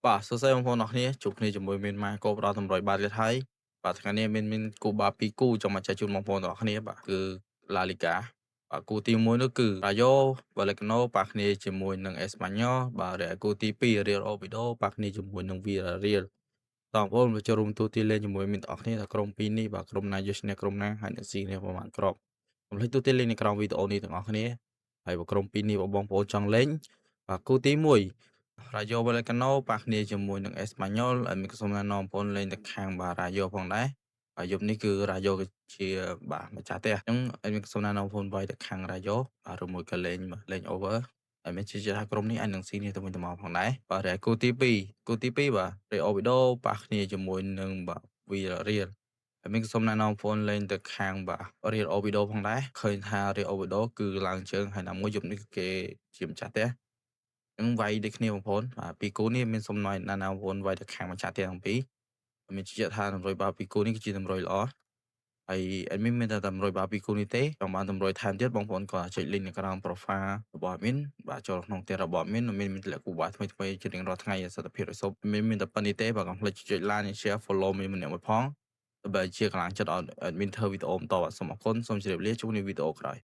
បាទសួស្តីបងប្អូនអរគ្នាជួបគ្នាជាមួយមានម៉ាកូបដល់តម្រុយបាទទៀតហើយបាទថ្ងៃនេះមានគូបា2គូចង់មកចែកជូនបងប្អូនទាំងអស់គ្នាបាទគឺ La Liga បាទគូទី1នោះគឺ Rayo Vallecano ប៉ះគ្នាជាមួយនឹង Espanyol បាទរីឯគូទី2 Real Oviedo ប៉ះគ្នាជាមួយនឹង Villarreal តើបងប្អូនមកចូលរួមទូទាត់លេងជាមួយមានទាំងអស់គ្នាថាក្រុម2នេះបាទក្រុមណាយកឈ្នះក្រុមណាហើយនឹងស៊ីគ្នាប្រមាណគ្រាប់កុំភ្លេចទូទាត់លេងនៅក្រោមវីដេអូនេះទាំងអស់គ្នាហើយបើក្រុម2នេះបងប្អូនចង់លេងបាទគូទី1 Rayo Vallecano ប៉ះគ្នាជាមួយនឹង Espanyol ហើយមានសូមណែនាំបងប្អូនលេងទៅខាងបាទ Rayo ផងដែរហើយយប់នេះគឺ Rayo គឺជាបាទម្ចាស់ផ្ទះអញ្ចឹងមានសូមណែនាំបងប្អូនវាយទៅខាង Rayo បាទឬមួយក៏លេង over ហើយមានជឿថាក្រុមនេះអាចនឹងស៊ីគ្នាទៅវិញទៅមកផងដែរបាទហើយគូទី2បាទ Real Oviedo ប៉ះគ្នាជាមួយនឹងបាទ Villarreal ហើយមានសូមណែនាំបងប្អូនលេងទៅខាងបាទ Real Oviedo ផងដែរឃើញថា Real Oviedo គឺឡើងជើងហើយណាមួយយប់នេះគេជាម្ចាស់ផ្ទះនឹងវាយដូចគ្នាបងប្អូនបាទពីគូនេះមានសំណួរណាបងប្អូនវាយទៅខាងម្ចាស់ផ្ទះទាំងពីរមានជឿថាតម្រុយបាល់ពីគូនេះគឺជាតម្រុយល្អហើយអេដមីនមានតែតម្រុយបាល់ពីគូនេះទេចង់បានតម្រុយថែមទៀតបងប្អូនក៏ចុច link នៅក្រោម profile របស់ admin បាទចូលក្នុងផ្ទះរបស់ admin មានទម្លាក់គូបាល់ថ្មីជារៀងរាល់ថ្ងៃឲ្យសិទ្ធិភាពឲ្យសុបមានតែប៉ុណ្្នេះទេបាទកុំភ្លេចចុច like និង share follow មានម្នាក់មួយផងដើម្បីជាកម្លាំងចិត្តឲ្យ admin ធ្វើវីដេអូបន្តបាទសូមអរគុណសូមជម្រាបលាជួបនៅវីដេអូក្រោយ